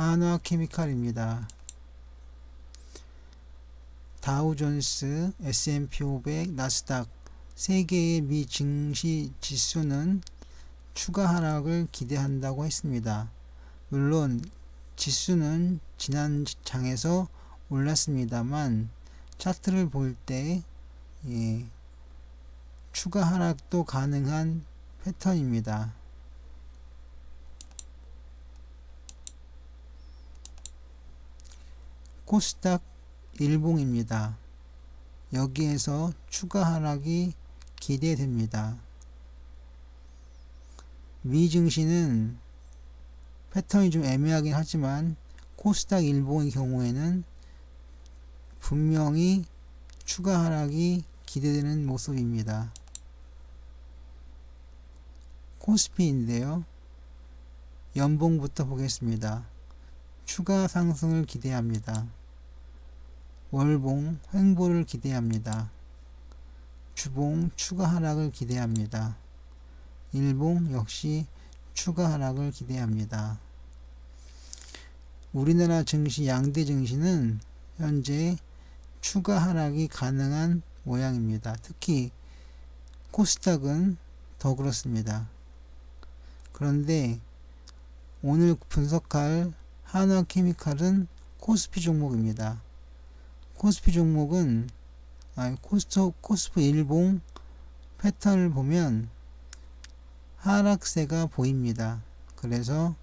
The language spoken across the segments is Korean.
한화케미칼입니다. 다우존스, S&P 500, 나스닥 3개의 미 증시 지수는 추가 하락을 기대한다고 했습니다. 물론 지수는 지난 장에서 올랐습니다만 차트를 볼 때 추가 하락도 가능한 패턴입니다. 코스닥 일봉입니다. 여기에서 추가 하락이 기대됩니다. 미 증시는 패턴이 좀 애매하긴 하지만 코스닥 일봉의 경우에는 분명히 추가 하락이 기대되는 모습입니다. 코스피인데요. 연봉부터 보겠습니다. 추가 상승을 기대합니다. 월봉 횡보를 기대합니다. 주봉 추가 하락을 기대합니다. 일봉 역시 추가 하락을 기대합니다. 우리나라 증시 양대 증시는 현재 추가 하락이 가능한 모양입니다. 특히 코스닥은 더 그렇습니다. 그런데 오늘 분석할 한화케미칼은 코스피 종목입니다. 코스피 종목은 코스피 일봉 패턴을 보면 하락세가 보입니다. 그래서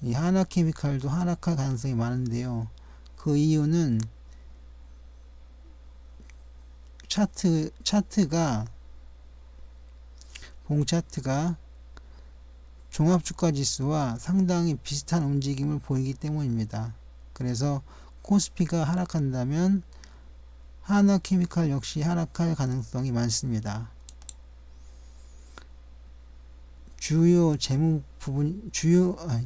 이 한화케미칼도 하락할 가능성이 많은데요. 그 이유는 봉차트가 종합주가지수와 상당히 비슷한 움직임을 보이기 때문입니다. 그래서 코스피가 하락한다면 한화케미칼 역시 하락할 가능성이 많습니다.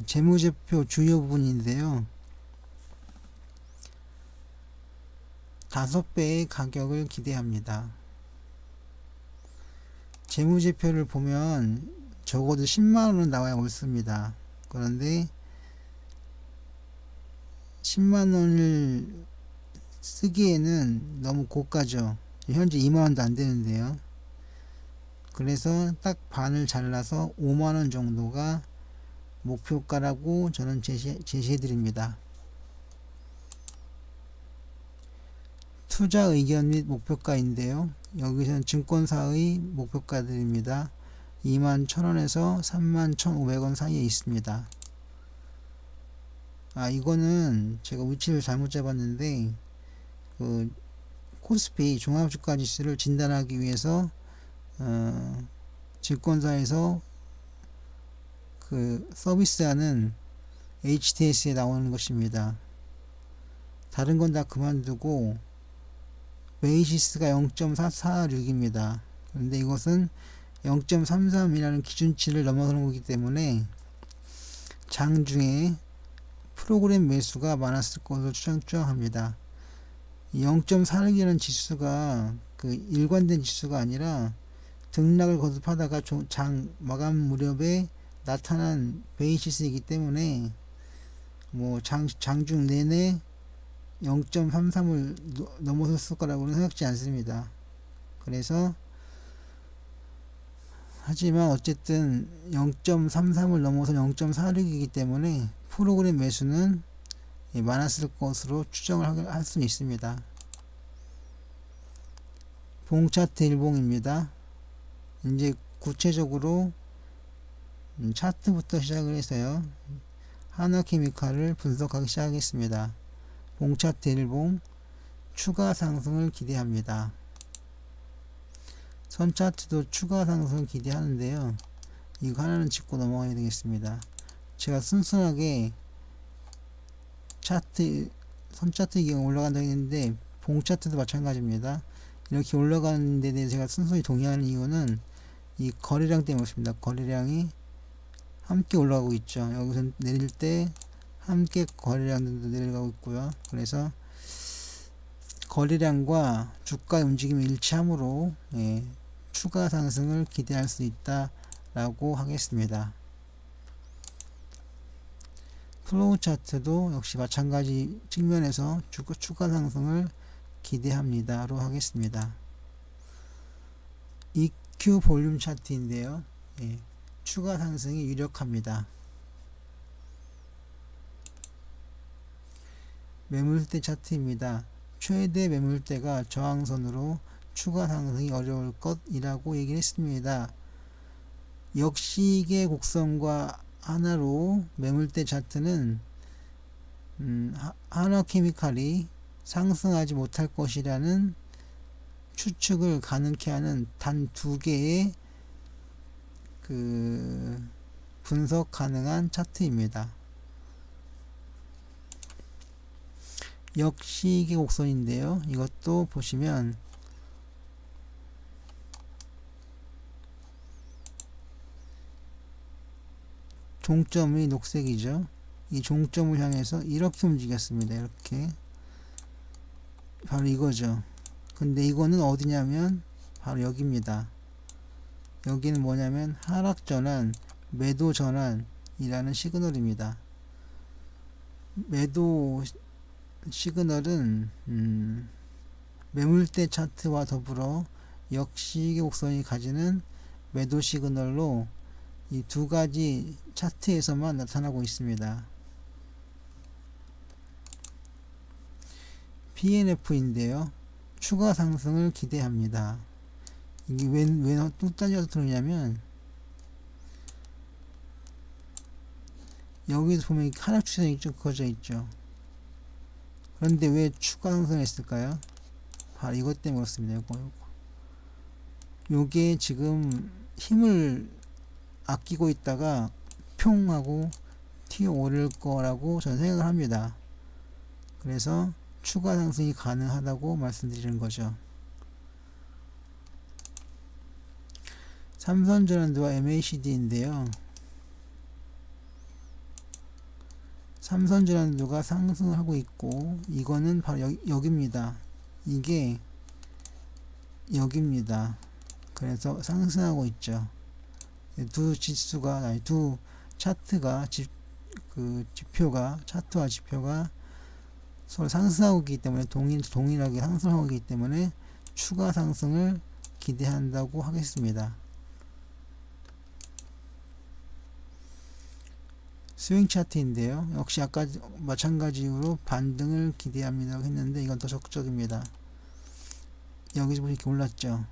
재무제표 주요 부분인데요. 5배의 가격을 기대합니다. 재무제표를 보면 적어도 10만원은 나와야 옳습니다. 그런데 10만원을 쓰기에는 너무 고가죠. 현재 2만원도 안 되는데요. 그래서 딱 반을 잘라서 5만원 정도가 목표가라고 저는 제시해 드립니다. 투자 의견 및 목표가인데요. 여기서는 증권사의 목표가들입니다. 21,000원에서 31,500원 사이에 있습니다. 이거는 제가 위치를 잘못 잡았는데 그 코스피 종합주가지수를 진단하기 위해서 증권사에서 그 서비스하는 HTS에 나오는 것입니다. 다른 건 다 그만두고 베이시스가 0.446입니다. 그런데 이것은 0.33이라는 기준치를 넘어서는 거기 때문에 장중에 프로그램 매수가 많았을 것으로 추정합니다. 0.46이라는 지수가 그 일관된 지수가 아니라 등락을 거듭하다가 장 마감 무렵에 나타난 베이시스이기 때문에 뭐 장중 내내 0.33을 넘어섰을 거라고는 생각지 않습니다. 그래서 하지만 어쨌든 0.33을 넘어서 0.46이기 때문에 프로그램 매수는 많았을 것으로 추정을 할 수 있습니다. 봉차트 일봉입니다. 이제 구체적으로 차트부터 시작을 해서요. 한화케미칼을 분석하기 시작하겠습니다. 봉차트 일봉 추가 상승을 기대합니다. 선차트도 추가 상승을 기대하는데요. 이거 하나는 짚고 넘어가야 되겠습니다. 제가 순수하게 선차트 경우 올라간다고 했는데 봉차트도 마찬가지입니다. 이렇게 올라가는 데 대해서 제가 순수히 동의하는 이유는 이 거래량 때문에 그렇습니다. 거래량이 함께 올라가고 있죠. 여기서 내릴 때 함께 거래량도 내려가고 있고요. 그래서 거래량과 주가의 움직임이 일치하므로 추가 상승을 기대할 수 있다라고 하겠습니다. 플로우 차트도 역시 마찬가지 측면에서 추가 상승을 기대합니다로 하겠습니다. EQ 볼륨 차트인데요. 예, 추가 상승이 유력합니다. 매물대 차트입니다. 최대 매물대가 저항선으로 추가 상승이 어려울 것이라고 얘기를 했습니다. 역시계 곡선과 하나로 매물대 차트는 한화케미칼이 상승하지 못할 것이라는 추측을 가능케 하는 단 두 개의 분석 가능한 차트입니다. 역시계 곡선인데요. 이것도 보시면 종점이 녹색이죠. 이 종점을 향해서 이렇게 움직였습니다. 이렇게 바로 이거죠. 근데 이거는 어디냐면 바로 여기입니다. 여기는 뭐냐면 하락전환, 매도전환이라는 시그널입니다. 매도 시그널은 매물대 차트와 더불어 역시계 곡선이 가지는 매도 시그널로 이 두 가지 차트에서만 나타나고 있습니다. PNF인데요. 추가 상승을 기대합니다. 이게 왜 뚝 따져서 들어오냐면 여기서 보면 하락 추세선이 쭉 그어져 있죠. 그런데 왜 추가 상승을 했을까요? 바로 이것 때문에 그렇습니다. 요게 지금 힘을 아끼고 있다가 평 하고 튀어 오를 거라고 저는 생각을 합니다. 그래서 추가 상승이 가능하다고 말씀드리는 거죠. 삼선전환도와 MACD인데요. 삼선전환도가 상승을 하고 있고 이거는 바로 여기입니다. 이게 여기입니다. 그래서 상승하고 있죠. 두 차트가 차트와 지표가 서로 상승하고 있기 때문에 동일하게 상승하고 있기 때문에 추가 상승을 기대한다고 하겠습니다. 스윙 차트인데요. 역시 아까 마찬가지 이유로 반등을 기대합니다 했는데 이건 더 적극적입니다. 여기서 보면 이렇게 올랐죠.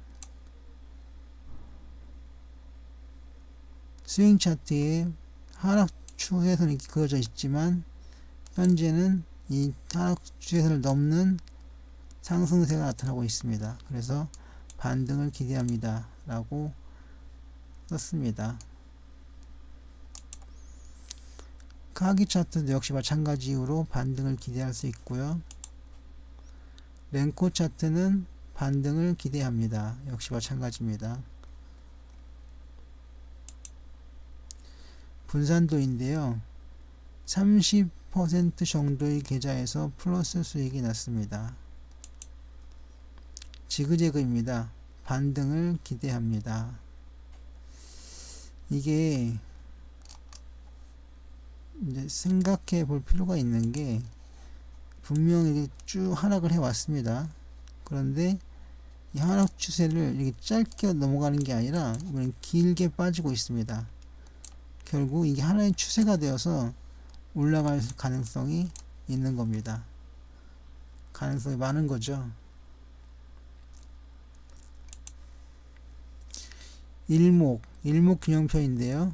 스윙 차트에 하락 추세선이 이렇게 그어져 있지만 현재는 이 하락 추세선을 넘는 상승세가 나타나고 있습니다. 그래서 반등을 기대합니다 라고 썼습니다. 카기 차트도 역시 마찬가지 이유로 반등을 기대할 수 있고요. 렌코 차트는 반등을 기대합니다. 역시 마찬가지입니다. 분산도인데요. 30% 정도의 계좌에서 플러스 수익이 났습니다. 지그재그입니다. 반등을 기대합니다. 이게 이제 생각해 볼 필요가 있는 게 분명히 쭉 하락을 해 왔습니다. 그런데 이 하락 추세를 이렇게 짧게 넘어가는 게 아니라 이번엔 길게 빠지고 있습니다. 결국 이게 하나의 추세가 되어서 올라갈 가능성이 있는 겁니다. 가능성이 많은 거죠. 일목균형표인데요.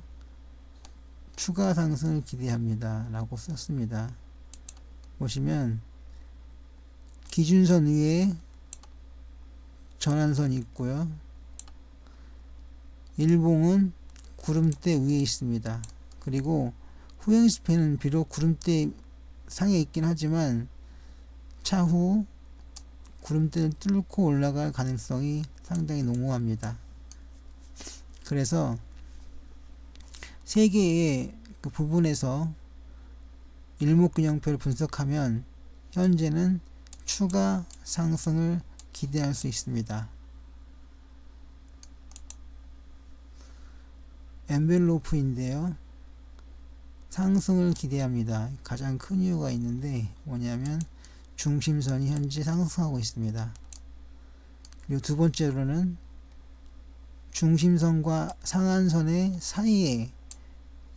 추가 상승을 기대합니다 라고 썼습니다. 보시면 기준선 위에 전환선이 있고요. 일봉은 구름대 위에 있습니다. 그리고 후행스팬은 비록 구름대 상에 있긴 하지만 차후 구름대를 뚫고 올라갈 가능성이 상당히 농후합니다. 그래서 세 개의 그 부분에서 일목균형표를 분석하면 현재는 추가 상승을 기대할 수 있습니다. 엔벨로프인데요. 상승을 기대합니다. 가장 큰 이유가 있는데 뭐냐면 중심선이 현재 상승하고 있습니다. 그리고 두 번째로는 중심선과 상한선의 사이에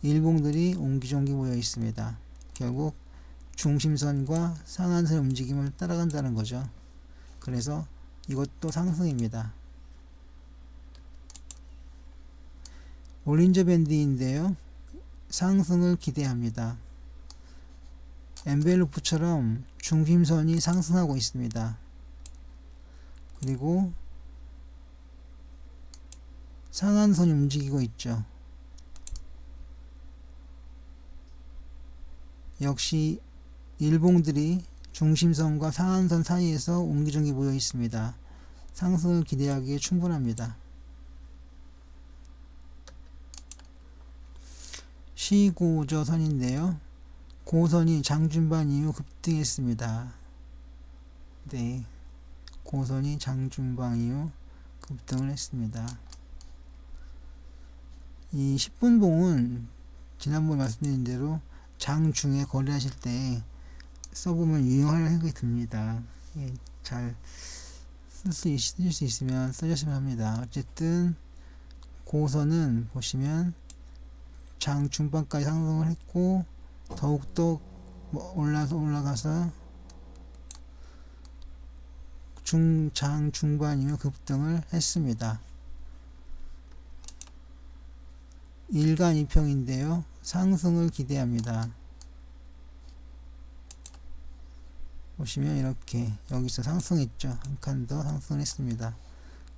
일봉들이 옹기종기 모여 있습니다. 결국 중심선과 상한선의 움직임을 따라간다는 거죠. 그래서 이것도 상승입니다. 볼린저 밴드인데요. 상승을 기대합니다. 엔벨로프처럼 중심선이 상승하고 있습니다. 그리고 상한선이 움직이고 있죠. 역시 일봉들이 중심선과 상한선 사이에서 옹기종기 모여 있습니다. 상승을 기대하기에 충분합니다. 시고저선인데요. 고선이 장중반 이후 급등했습니다. 네, 고선이 장중반 이후 급등을 했습니다. 이 10분봉은 지난번에 말씀드린 대로 장중에 거래하실 때 써보면 유용할 생각이 듭니다. 예, 잘 쓸 수 있으면 써주시면 합니다. 어쨌든 고선은 보시면 장 중반까지 상승을 했고 더욱더 올라가서 장 중반 이후 급등을 했습니다. 일간 2평인데요. 상승을 기대합니다. 보시면 이렇게 여기서 상승했죠. 한 칸 더 상승했습니다.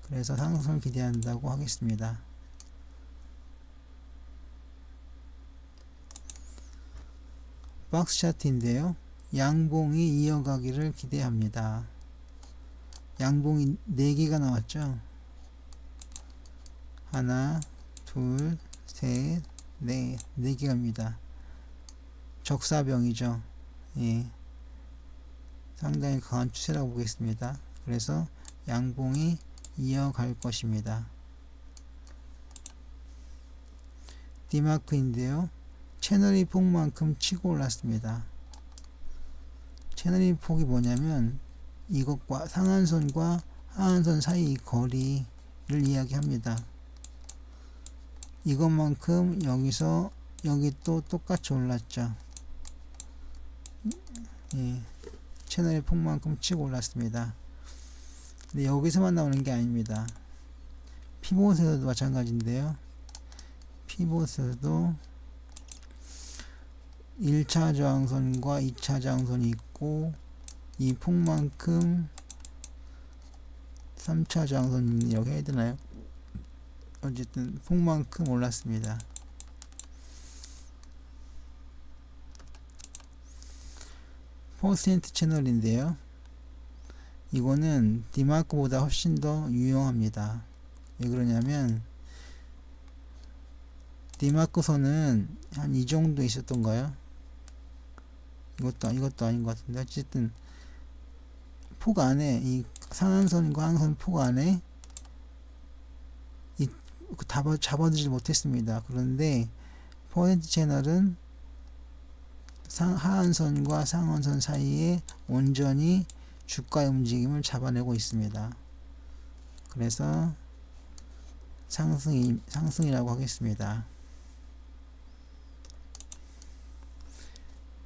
그래서 상승을 기대한다고 하겠습니다. 박스 차트인데요. 양봉이 이어가기를 기대합니다. 양봉이 4개가 나왔죠. 하나, 둘, 셋, 넷, 4개입니다. 적사병이죠. 예. 상당히 강한 추세라고 보겠습니다. 그래서 양봉이 이어갈 것입니다. 디마크인데요. 채널이 폭만큼 치고 올랐습니다. 채널이 폭이 뭐냐면 이것과 상한선과 하한선 사이 거리를 이야기합니다. 이것만큼 여기서 여기 또 똑같이 올랐죠. 예, 채널의 폭만큼 치고 올랐습니다. 근데 여기서만 나오는 게 아닙니다. 피봇에서도 마찬가지인데요. 피봇에서도 1차 저항선과 2차 저항선이 있고 이 폭만큼 3차 저항선이라고 해야 되나요? 어쨌든 폭만큼 올랐습니다. 퍼센트 채널인데요. 이거는 디마크보다 훨씬 더 유용합니다. 왜 그러냐면 디마크 선은 한 이 정도 있었던가요? 이것도 아닌 것 같은데 어쨌든 폭 안에 이 상한선과 하한선 폭 안에 잡아두질 못했습니다. 그런데 퍼센트 채널은 하한선과 상한선 사이에 온전히 주가의 움직임을 잡아내고 있습니다. 그래서 상승이라고 하겠습니다.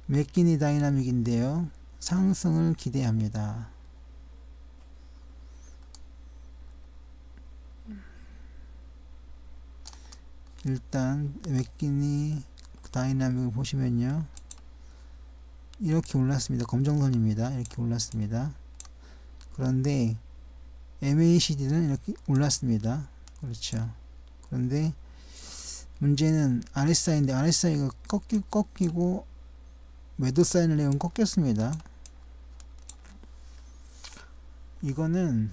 맥키니 다이나믹인데요. 상승을 기대합니다. 일단 맥키니 다이나믹을 보시면요. 이렇게 올랐습니다. 검정선입니다. 이렇게 올랐습니다. 그런데 MACD는 이렇게 올랐습니다. 그렇죠. 그런데 문제는 RSI인데 RSI가 꺾이고 매도 사인을 내면 꺾였습니다. 이거는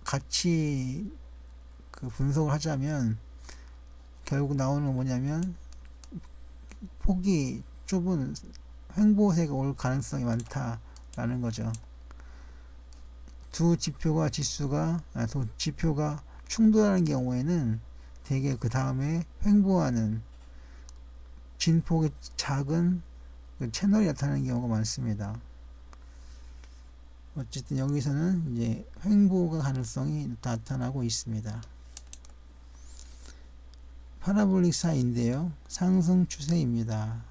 같이 분석을 하자면 결국 나오는 건 뭐냐면 폭이 좁은 횡보세가 올 가능성이 많다라는 거죠. 두 지표가 충돌하는 경우에는 되게 그 다음에 횡보하는 진폭이 작은 그 채널이 나타나는 경우가 많습니다. 어쨌든 여기서는 이제 횡보가 가능성이 나타나고 있습니다. 파라볼릭 사이인데요. 상승 추세입니다.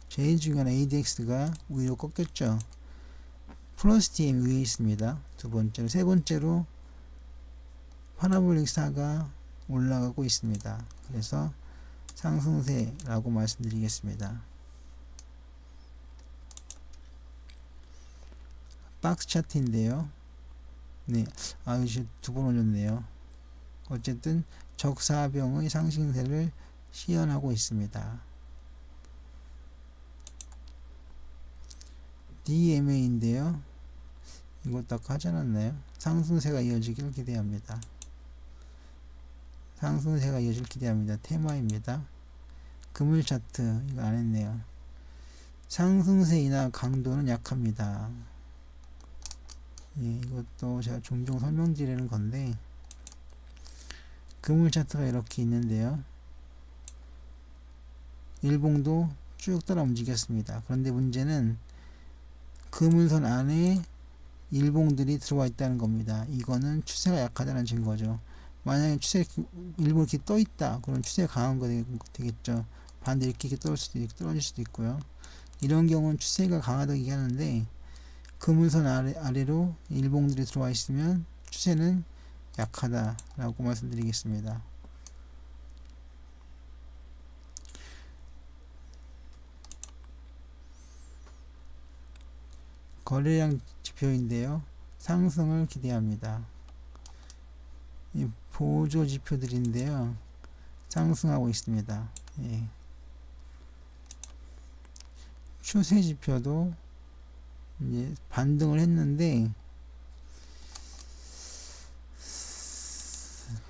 제일 중요한 ADX가 위로 꺾였죠. 플러스 TM 위에 있습니다. 두 번째로, 세 번째로 파라볼릭 사가 올라가고 있습니다. 그래서 상승세라고 말씀드리겠습니다. 박스 차트인데요. 네, 이제 두 번 올렸네요. 어쨌든 적사병의 상승세를 시연하고 있습니다. DMA인데요. 이것도 아까 하지 않았나요? 상승세가 이어지길 기대합니다. 상승세가 이어질 기대합니다. 테마입니다. 금일 차트 이거 안 했네요. 상승세 인하 강도는 약합니다. 예, 이것도 제가 종종 설명드리는 건데 금일 차트가 이렇게 있는데요. 일봉도 쭉 따라 움직였습니다. 그런데 문제는 금일선 안에 일봉들이 들어와 있다는 겁니다. 이거는 추세가 약하다는 증거죠. 만약에 일본 이렇게 떠 있다, 그럼 추세가 강한 거 되겠죠. 반대 이렇게 떨어질 수도 있고요. 이런 경우는 추세가 강하다고 얘기하는데 금일선 아래로 일봉들이 들어와 있으면 추세는 약하다라고 말씀드리겠습니다. 거래량 지표인데요. 상승을 기대합니다. 이 보조 지표들인데요. 상승하고 있습니다. 예. 추세 지표도 이제 반등을 했는데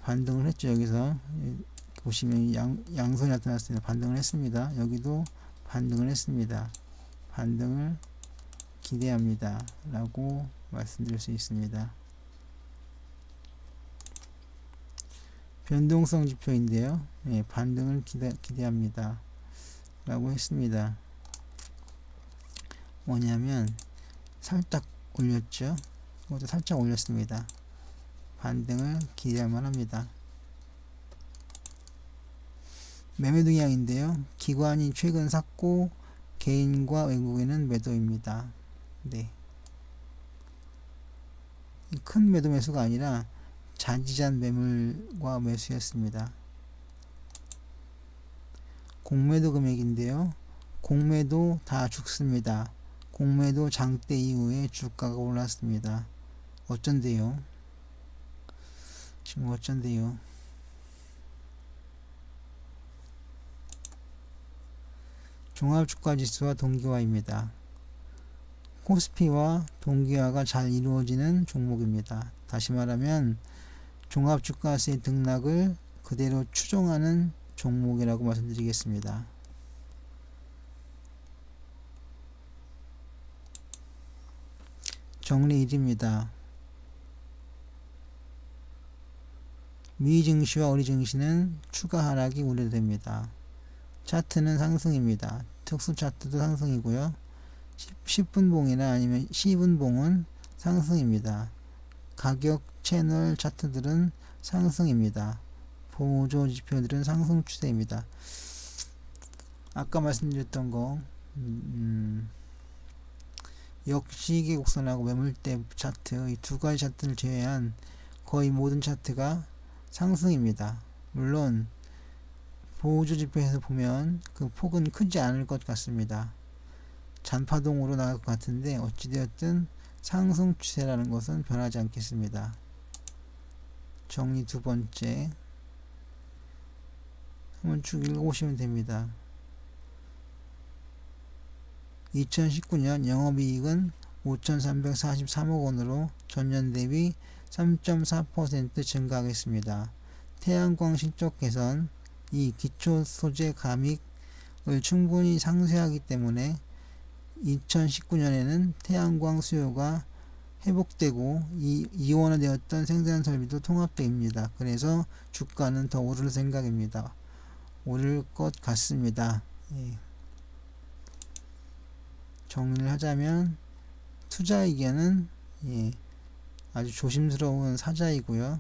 반등을 했죠. 여기서 보시면 양선이 나타났습니다. 반등을 했습니다. 여기도 반등을 했습니다. 반등을 기대합니다. 라고 말씀드릴 수 있습니다. 변동성 지표인데요. 예, 반등을 기대합니다. 라고 했습니다. 뭐냐면 살짝 올렸죠. 이것도 살짝 올렸습니다. 반등을 기대할만 합니다. 매매 동향인데요. 기관이 최근 샀고 개인과 외국인은 매도입니다. 네. 큰 매도 매수가 아니라 자지잔 매물과 매수였습니다. 공매도 금액인데요. 공매도 다 죽습니다. 공매도 장대 이후에 주가가 올랐습니다. 어쩐데요? 지금 어쩐데요? 종합주가지수와 동기화입니다. 코스피와 동기화가 잘 이루어지는 종목입니다. 다시 말하면 종합주가세 등락을 그대로 추종하는 종목이라고 말씀드리겠습니다. 정리 1입니다. 미 증시와 우리 증시는 추가 하락이 우려됩니다. 차트는 상승입니다. 특수 차트도 상승이고요. 10분봉이나 아니면 10분봉은 상승입니다. 가격 채널 차트들은 상승입니다. 보조 지표들은 상승 추세입니다. 아까 말씀드렸던 거 역시계 곡선하고 매물대 차트 이 두 가지 차트를 제외한 거의 모든 차트가 상승입니다. 물론 보조 지표에서 보면 그 폭은 크지 않을 것 같습니다. 잔파동으로 나갈 것 같은데 어찌되었든 상승 추세라는 것은 변하지 않겠습니다. 정리 두 번째 한번 쭉 읽어보시면 됩니다. 2019년 영업이익은 5,343억 원으로 전년 대비 3.4% 증가하겠습니다. 태양광 실적 개선, 이 기초소재 감익을 충분히 상쇄하기 때문에 2019년에는 태양광 수요가 회복되고 이원화되었던 생산 설비도 통합됩니다. 그래서 주가는 더 오를 생각입니다. 오를 것 같습니다. 예. 정리를 하자면 투자 의견은 예, 아주 조심스러운 사자이고요.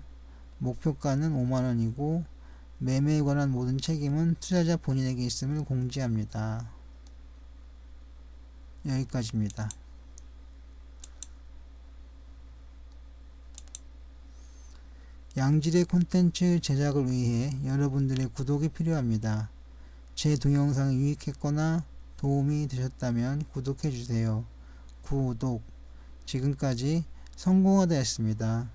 목표가는 5만원이고 매매에 관한 모든 책임은 투자자 본인에게 있음을 공지합니다. 여기까지입니다. 양질의 콘텐츠 제작을 위해 여러분들의 구독이 필요합니다. 제 동영상이 유익했거나 도움이 되셨다면 구독해주세요. 구독. 지금까지 성공하다였습니다.